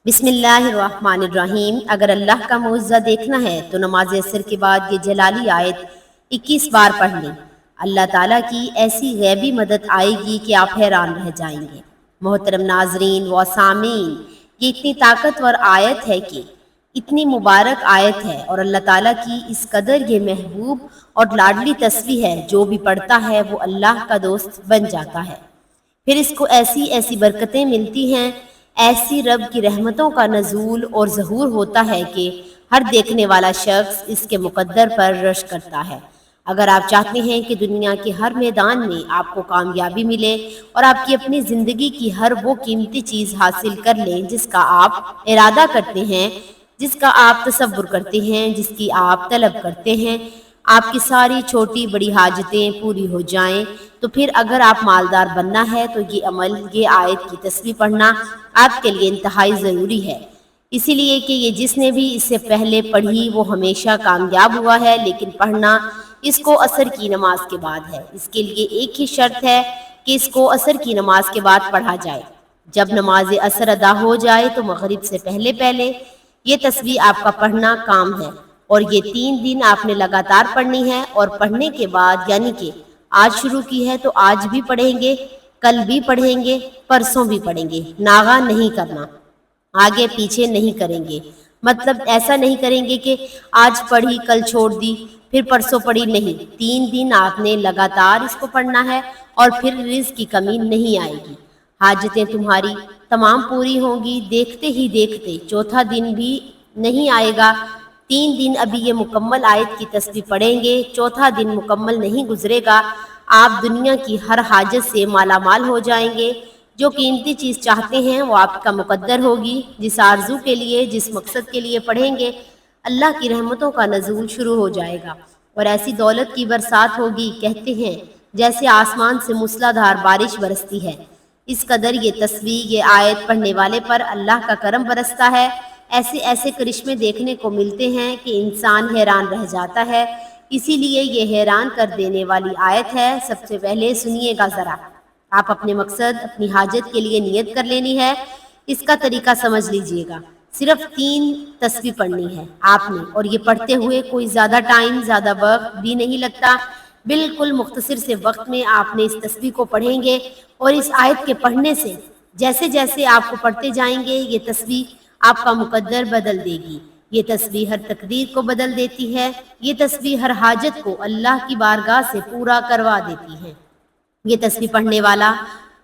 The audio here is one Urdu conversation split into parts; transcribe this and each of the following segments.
بسم اللہ الرحمن الرحیم۔ اگر اللہ کا معجزہ دیکھنا ہے تو نماز عصر کے بعد یہ جلالی آیت 21 بار پڑھ لیں۔ اللہ تعالیٰ کی ایسی غیبی مدد آئے گی کہ آپ حیران رہ جائیں گے۔ محترم ناظرین و سامعین، یہ اتنی طاقتور آیت ہے کہ اتنی مبارک آیت ہے اور اللہ تعالیٰ کی اس قدر یہ محبوب اور لاڈلی تسبیح ہے، جو بھی پڑھتا ہے وہ اللہ کا دوست بن جاتا ہے۔ پھر اس کو ایسی ایسی برکتیں ملتی ہیں، ایسی رب کی رحمتوں کا نزول اور ظہور ہوتا ہے کہ ہر دیکھنے والا شخص اس کے مقدر پر رشک کرتا ہے۔ اگر آپ چاہتے ہیں کہ دنیا کے ہر میدان میں آپ کو کامیابی ملے اور آپ کی اپنی زندگی کی ہر وہ قیمتی چیز حاصل کر لیں جس کا آپ ارادہ کرتے ہیں، جس کا آپ تصور کرتے ہیں، جس کی آپ طلب کرتے ہیں، آپ کی ساری چھوٹی بڑی حاجتیں پوری ہو جائیں، تو پھر اگر آپ مالدار بننا ہے تو یہ عمل، یہ آیت کی تسبیح پڑھنا آپ کے لیے انتہائی ضروری ہے۔ اسی لیے کہ یہ جس نے بھی اس سے پہلے پڑھی وہ ہمیشہ کامیاب ہوا ہے، لیکن پڑھنا اس کو عصر کی نماز کے بعد ہے۔ اس کے لیے ایک ہی شرط ہے کہ اس کو عصر کی نماز کے بعد پڑھا جائے۔ جب نماز عصر ادا ہو جائے تو مغرب سے پہلے پہلے یہ تسبیح آپ کا پڑھنا کام ہے، اور یہ 3 دن آپ نے لگاتار پڑھنی ہے، اور پڑھنے کے بعد یعنی کہ آج شروع کی ہے تو آج بھی پڑھیں گے، کل بھی پڑھیں گے، پرسوں بھی پڑھیں گے۔ ناغہ نہیں کرنا، آگے پیچھے نہیں کریں گے۔ مطلب ایسا نہیں کریں گے کہ آج پڑھی کل چھوڑ دی پھر پرسوں پڑھی، نہیں۔ 3 دن آپ نے لگاتار اس کو پڑھنا ہے، اور پھر رزق کی کمی نہیں آئے گی۔ حاجتیں تمہاری تمام پوری ہوں گی۔ دیکھتے ہی دیکھتے چوتھا دن بھی نہیں آئے گا۔ 3 دن ابھی یہ مکمل آیت کی تسبیح پڑھیں گے، چوتھا دن مکمل نہیں گزرے گا، آپ دنیا کی ہر حاجت سے مالا مال ہو جائیں گے۔ جو قیمتی چیز چاہتے ہیں وہ آپ کا مقدر ہوگی۔ جس آرزو کے لیے، جس مقصد کے لیے پڑھیں گے، اللہ کی رحمتوں کا نزول شروع ہو جائے گا، اور ایسی دولت کی برسات ہوگی، کہتے ہیں جیسے آسمان سے موسلا دھار بارش برستی ہے۔ اس قدر یہ تسبیح، یہ آیت پڑھنے والے پر اللہ کا کرم برستا ہے۔ ایسے ایسے کرشمے دیکھنے کو ملتے ہیں کہ انسان حیران رہ جاتا ہے۔ اسی لیے یہ حیران کر دینے والی آیت ہے۔ سب سے پہلے سنیے گا ذرا۔ آپ اپنے مقصد، اپنی حاجت کے لیے نیت کر لینی ہے۔ اس کا طریقہ سمجھ لیجئے گا۔ صرف 3 تسبیح پڑھنی ہے آپ نے، اور یہ پڑھتے ہوئے کوئی زیادہ ٹائم، زیادہ وقت بھی نہیں لگتا۔ بالکل مختصر سے وقت میں آپ نے اس تسبیح کو پڑھیں گے، اور اس آیت کے پڑھنے سے جیسے جیسے آپ کو پڑھتے جائیں گے یہ تسبیح آپ کا مقدر بدل دے گی۔ یہ تسبیح ہر تقدیر کو بدل دیتی ہے۔ یہ تسبیح ہر حاجت کو اللہ کی بارگاہ سے پورا کروا دیتی ہے۔ یہ تسبیح پڑھنے والا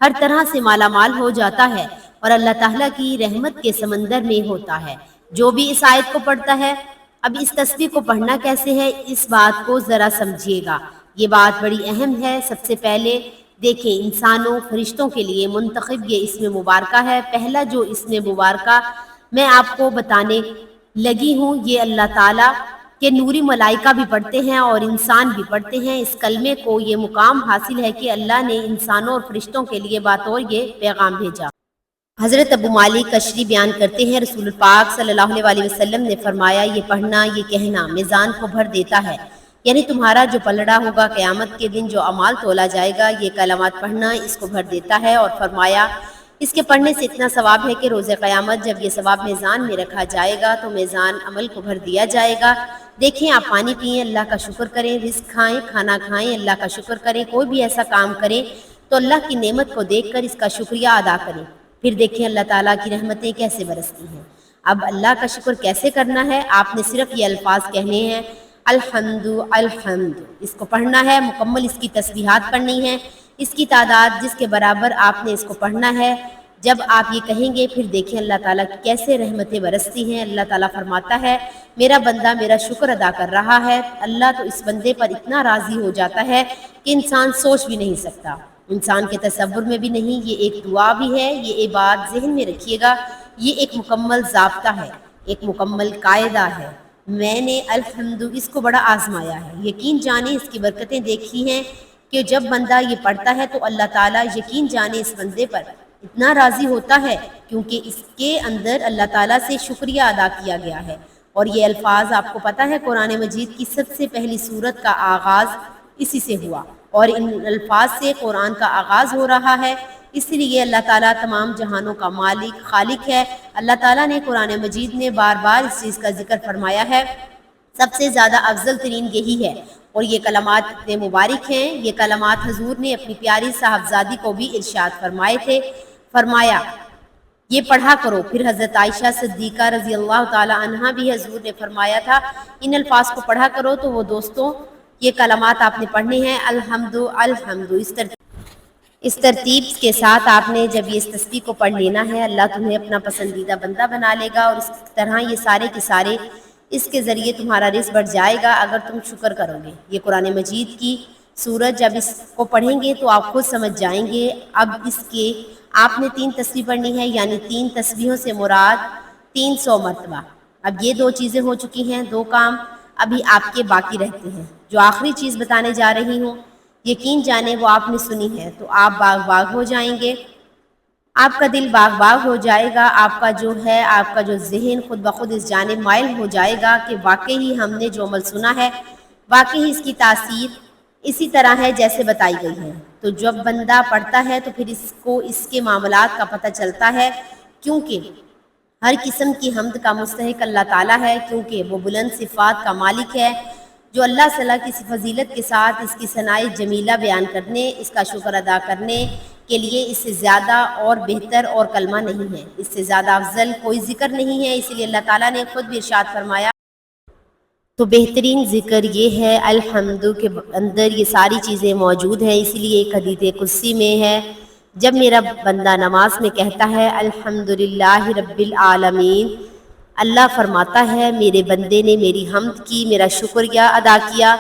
ہر طرح سے مالا مال ہو جاتا ہے، اور اللہ تعالیٰ کی رحمت کے سمندر میں ہوتا ہے۔ جو بھی اس آیت کو پڑھتا ہے۔ اب اس تسبیح کو پڑھنا کیسے ہے، اس بات کو ذرا سمجھیے گا۔ یہ بات بڑی اہم ہے۔ سب سے پہلے دیکھیں، انسانوں فرشتوں کے لیے منتخب یہ اسم مبارکہ ہے۔ پہلا جو اسم مبارکہ میں آپ کو بتانے لگی ہوں، یہ اللہ تعالیٰ کہ نوری ملائکہ بھی پڑھتے ہیں اور انسان بھی پڑھتے ہیں۔ اس کلمے کو یہ مقام حاصل ہے کہ اللہ نے انسانوں اور فرشتوں کے لیے بطور یہ پیغام بھیجا۔ حضرت ابو مالک کشری بیان کرتے ہیں، رسول پاک صلی اللہ علیہ وسلم نے فرمایا، یہ پڑھنا، یہ کہنا میزان کو بھر دیتا ہے، یعنی تمہارا جو پلڑا ہوگا قیامت کے دن، جو اعمال تولا جائے گا، یہ کلمات پڑھنا اس کو بھر دیتا ہے۔ اور فرمایا اس کے پڑھنے سے اتنا ثواب ہے کہ روز قیامت جب یہ ثواب میزان میں رکھا جائے گا تو میزان عمل کو بھر دیا جائے گا۔ دیکھیں، آپ پانی پئیں، اللہ کا شکر کریں، رزق کھائیں، کھانا کھائیں، اللہ کا شکر کریں، کوئی بھی ایسا کام کریں تو اللہ کی نعمت کو دیکھ کر اس کا شکریہ ادا کریں۔ پھر دیکھیں اللہ تعالیٰ کی رحمتیں کیسے برستی ہیں۔ اب اللہ کا شکر کیسے کرنا ہے، آپ نے صرف یہ الفاظ کہنے ہیں، الحمد الحمد، اس کو پڑھنا ہے، مکمل اس کی تسبیحات پڑھنی ہے، اس کی تعداد جس کے برابر آپ نے اس کو پڑھنا ہے۔ جب آپ یہ کہیں گے پھر دیکھیں اللہ تعالیٰ کی کیسے رحمتیں برستی ہیں۔ اللہ تعالیٰ فرماتا ہے، میرا بندہ میرا شکر ادا کر رہا ہے۔ اللہ تو اس بندے پر اتنا راضی ہو جاتا ہے کہ انسان سوچ بھی نہیں سکتا، انسان کے تصور میں بھی نہیں۔ یہ ایک دعا بھی ہے، یہ بات ذہن میں رکھیے گا، یہ ایک مکمل ضابطہ ہے، ایک مکمل قاعدہ ہے۔ میں نے الحمد اس کو بڑا آزمایا ہے، یقین جانے اس کی برکتیں دیکھی ہیں کہ جب بندہ یہ پڑھتا ہے تو اللہ تعالیٰ یقین جانے اس بندے پر اتنا راضی ہوتا ہے، کیونکہ اس کے اندر اللہ تعالیٰ سے شکریہ ادا کیا گیا ہے۔ اور یہ الفاظ آپ کو پتہ ہے قرآن مجید کی سب سے پہلی سورت کا آغاز اسی سے ہوا، اور ان الفاظ سے قرآن کا آغاز ہو رہا ہے۔ اس لیے اللہ تعالیٰ تمام جہانوں کا مالک خالق ہے۔ اللہ تعالیٰ نے قرآن مجید میں بار بار اس چیز کا ذکر فرمایا ہے، سب سے زیادہ افضل ترین یہی ہے، اور یہ کلمات اتنے مبارک ہیں۔ یہ کلمات حضور نے اپنی پیاری صاحبزادی کو بھی ارشاد فرمائے تھے، فرمایا یہ پڑھا کرو۔ پھر حضرت عائشہ صدیقہ رضی اللہ تعالی عنہا بھی حضور نے فرمایا تھا ان الفاظ کو پڑھا کرو، تو وہ دوستوں یہ کلمات آپ نے پڑھنے ہیں، الحمد الحمد، اس ترتیب کے ساتھ آپ نے جب یہ اس تسبیح کو پڑھ لینا ہے، اللہ تمہیں اپنا پسندیدہ بندہ بنا لے گا، اور اس طرح یہ سارے کے سارے اس کے ذریعے تمہارا رزق بڑھ جائے گا اگر تم شکر کرو گے۔ یہ قرآن مجید کی سورت جب اس کو پڑھیں گے تو آپ خود سمجھ جائیں گے۔ اب اس کے آپ نے 3 تسبیح پڑھنی ہے، یعنی 3 تسبیحوں سے مراد 300 مرتبہ۔ اب یہ 2 چیزیں ہو چکی ہیں، 2 کام ابھی آپ کے باقی رہتے ہیں۔ جو آخری چیز بتانے جا رہی ہوں، یقین جانے وہ آپ نے سنی ہے تو آپ باغ باغ ہو جائیں گے، آپ کا دل باغ باغ ہو جائے گا، آپ کا جو ذہن خود بخود اس جانب مائل ہو جائے گا کہ واقعی ہم نے جو عمل سنا ہے واقعی اس کی تاثیر اسی طرح ہے جیسے بتائی گئی ہے۔ تو جب بندہ پڑھتا ہے تو پھر اس کو اس کے معاملات کا پتہ چلتا ہے، کیونکہ ہر قسم کی حمد کا مستحق اللہ تعالیٰ ہے، کیونکہ وہ بلند صفات کا مالک ہے۔ جو اللہ صلی اللہ کی فضیلت کے ساتھ اس کی ثنائے جمیلہ بیان کرنے، اس کا شکر ادا کرنے کے لیے اس سے زیادہ اور بہتر اور کلمہ نہیں ہے، اس سے زیادہ افضل کوئی ذکر نہیں ہے۔ اسی لیے اللہ تعالیٰ نے خود بھی ارشاد فرمایا، تو بہترین ذکر یہ ہے الحمد کے اندر یہ ساری چیزیں موجود ہیں۔ اسی لیے ایک حدیث قدسی میں ہے، جب میرا بندہ نماز میں کہتا ہے الحمدللہ رب العالمین، اللہ فرماتا ہے میرے بندے نے میری حمد کی، میرا شکریہ ادا کیا۔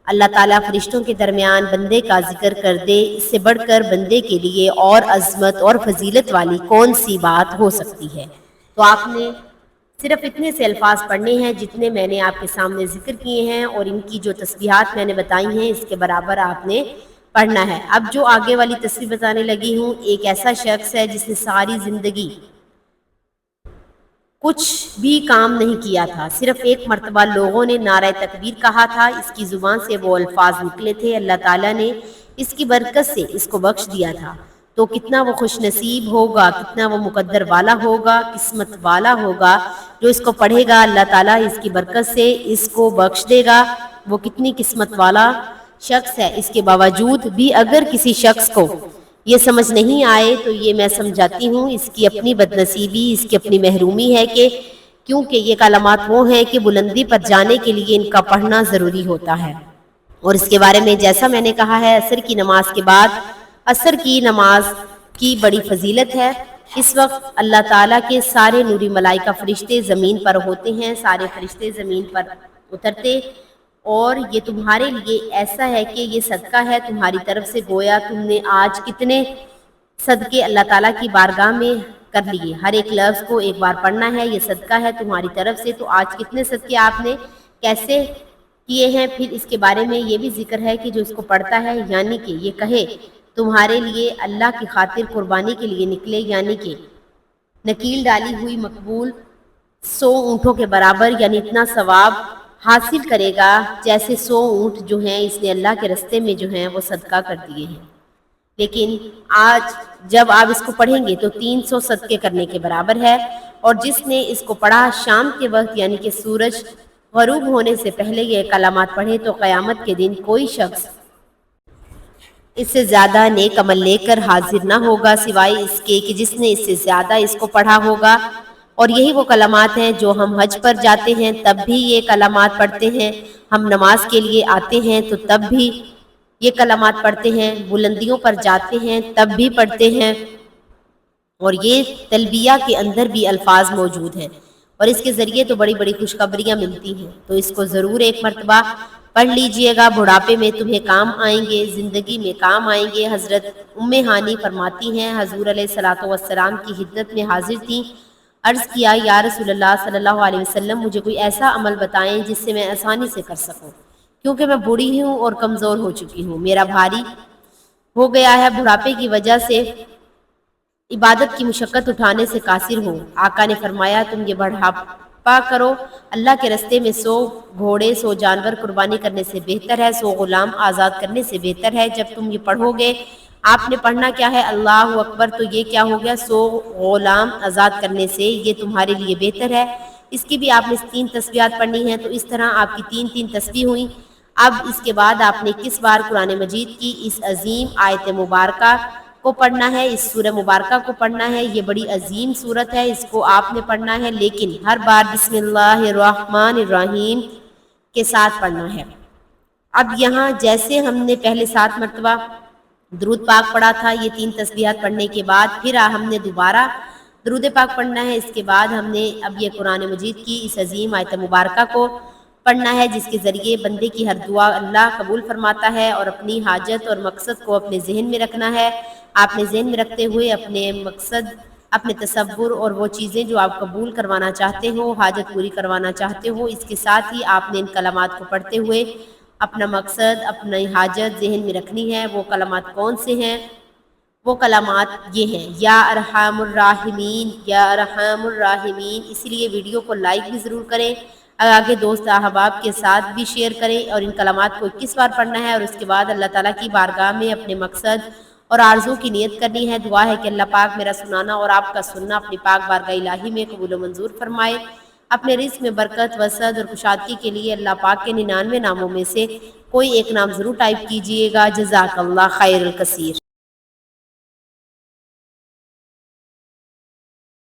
اللہ تعالیٰ فرشتوں کے درمیان بندے کا ذکر کر دے، اس سے بڑھ کر بندے کے لیے اور عظمت اور فضیلت والی کون سی بات ہو سکتی ہے۔ تو آپ نے صرف اتنے سے الفاظ پڑھنے ہیں جتنے میں نے آپ کے سامنے ذکر کیے ہیں، اور ان کی جو تسبیحات میں نے بتائی ہیں اس کے برابر آپ نے پڑھنا ہے۔ اب جو آگے والی تسبیح بتانے لگی ہوں، ایک ایسا شخص ہے جس نے ساری زندگی کچھ بھی کام نہیں کیا تھا، صرف ایک مرتبہ لوگوں نے نعرہ تکبیر کہا تھا، اس کی زبان سے وہ الفاظ نکلے تھے، اللہ تعالیٰ نے اس کی برکت سے اس کو بخش دیا تھا، تو کتنا وہ خوش نصیب ہوگا، کتنا وہ مقدر والا ہوگا، قسمت والا ہوگا جو اس کو پڑھے گا، اللہ تعالیٰ اس کی برکت سے اس کو بخش دے گا۔ وہ کتنی قسمت والا شخص ہے۔ اس کے باوجود بھی اگر کسی شخص کو یہ سمجھ نہیں آئے تو یہ میں سمجھاتی ہوں اس کی اپنی بدنصیبی، اس کی اپنی محرومی ہے، کہ کیونکہ یہ کلمات وہ ہیں کہ بلندی پر جانے کے لیے ان کا پڑھنا ضروری ہوتا ہے۔ اور اس کے بارے میں جیسا میں نے کہا ہے، عصر کی نماز کے بعد عصر کی نماز کی بڑی فضیلت ہے۔ اس وقت اللہ تعالیٰ کے سارے نوری ملائکہ فرشتے زمین پر ہوتے ہیں، سارے فرشتے زمین پر اترتے، اور یہ تمہارے لیے ایسا ہے کہ یہ صدقہ ہے تمہاری طرف سے، گویا تم نے آج کتنے صدقے اللہ تعالیٰ کی بارگاہ میں کر لیے۔ ہر ایک لفظ کو ایک بار پڑھنا ہے، یہ صدقہ ہے تمہاری طرف سے، تو آج کتنے صدقے آپ نے کیسے کیے ہیں۔ پھر اس کے بارے میں یہ بھی ذکر ہے کہ جو اس کو پڑھتا ہے، یعنی کہ یہ کہے تمہارے لیے اللہ کی خاطر قربانی کے لیے نکلے، یعنی کہ نکیل ڈالی ہوئی مقبول 100 اونٹوں کے برابر، یعنی اتنا ثواب حاصل کرے گا جیسے 100 اونٹ جو ہیں اس نے اللہ کے رستے میں جو ہیں وہ صدقہ کر دیے ہیں۔ لیکن آج جب آپ اس کو پڑھیں گے تو 300 صدقے کرنے کے برابر ہے، اور جس نے اس کو پڑھا شام کے وقت، یعنی کہ سورج غروب ہونے سے پہلے یہ کلمات پڑھے، تو قیامت کے دن کوئی شخص اس سے زیادہ نیک عمل لے کر حاضر نہ ہوگا سوائے اس کے کہ جس نے اس سے زیادہ اس کو پڑھا ہوگا۔ اور یہی وہ کلمات ہیں جو ہم حج پر جاتے ہیں تب بھی یہ کلمات پڑھتے ہیں، ہم نماز کے لیے آتے ہیں تو تب بھی یہ کلمات پڑھتے ہیں، بلندیوں پر جاتے ہیں تب بھی پڑھتے ہیں، اور یہ تلبیہ کے اندر بھی الفاظ موجود ہیں، اور اس کے ذریعے تو بڑی بڑی خوشخبریاں ملتی ہیں۔ تو اس کو ضرور ایک مرتبہ پڑھ لیجئے گا، بڑھاپے میں تمہیں کام آئیں گے، زندگی میں کام آئیں گے۔ حضرت ام ہانی فرماتی ہیں حضور علیہ الصلوۃ والسلام کی خدمت میں حاضر تھیں، عرض کیا یا رسول اللہ صلی اللہ علیہ وسلم، مجھے کوئی ایسا عمل بتائیں جس سے میں آسانی سے کر سکوں، کیونکہ میں بوڑھی ہوں اور کمزور ہو چکی ہوں، میرا بھاری ہو گیا ہے، بڑھاپے کی وجہ سے عبادت کی مشقت اٹھانے سے قاصر ہوں۔ آقا نے فرمایا تم یہ بڑھاپا کرو، اللہ کے رستے میں 100 گھوڑے 100 جانور قربانی کرنے سے بہتر ہے، 100 غلام آزاد کرنے سے بہتر ہے۔ جب تم یہ پڑھو گے آپ نے پڑھنا کیا ہے؟ اللہ اکبر، تو یہ کیا ہو گیا؟ 100 غلام آزاد کرنے سے یہ تمہارے لیے بہتر ہے۔ اس کی بھی آپ نے 3 تسبیحات پڑھنی ہیں، تو اس طرح آپ کی 3 تسبیح ہوئیں۔ اب اس کے بعد آپ نے کس بار قرآن مجید کی اس عظیم آیت مبارکہ کو پڑھنا ہے، اس سورہ مبارکہ کو پڑھنا ہے۔ یہ بڑی عظیم سورت ہے، اس کو آپ نے پڑھنا ہے، لیکن ہر بار بسم اللہ الرحمن الرحیم کے ساتھ پڑھنا ہے۔ اب یہاں جیسے ہم نے پہلے 7 مرتبہ درود پاک پڑھا تھا، یہ 3 تسبیحات پڑھنے کے بعد پھر ہم نے دوبارہ درود پاک پڑھنا ہے۔ اس کے بعد ہم نے اب یہ قرآن مجید کی اس عظیم آیت مبارکہ کو پڑھنا ہے، جس کے ذریعے بندے کی ہر دعا اللہ قبول فرماتا ہے، اور اپنی حاجت اور مقصد کو اپنے ذہن میں رکھنا ہے۔ آپ نے ذہن میں رکھتے ہوئے اپنے مقصد، اپنے تصور اور وہ چیزیں جو آپ قبول کروانا چاہتے ہو، حاجت پوری کروانا چاہتے ہو، اس کے ساتھ ہی آپ نے ان کلمات کو پڑھتے ہوئے اپنا مقصد، اپنی حاجت ذہن میں رکھنی ہے۔ وہ کلمات کون سے ہیں؟ وہ کلمات یہ ہیں: یا ارحم الراحمین، یا ارحم الراحمین۔ اسی لیے ویڈیو کو لائک بھی ضرور کریں، آگے دوست احباب کے ساتھ بھی شیئر کریں، اور ان کلمات کو 21 بار پڑھنا ہے، اور اس کے بعد اللہ تعالیٰ کی بارگاہ میں اپنے مقصد اور آرزو کی نیت کرنی ہے۔ دعا ہے کہ اللہ پاک میرا سنانا اور آپ کا سننا اپنی پاک بارگاہ الہی میں قبول و منظور فرمائے۔ اپنے رزق میں برکت، وسعت اور کشادگی کے لیے اللہ پاک کے 99 ناموں میں سے کوئی ایک نام ضرور ٹائپ کیجئے گا۔ جزاک اللہ خیر الکثیر۔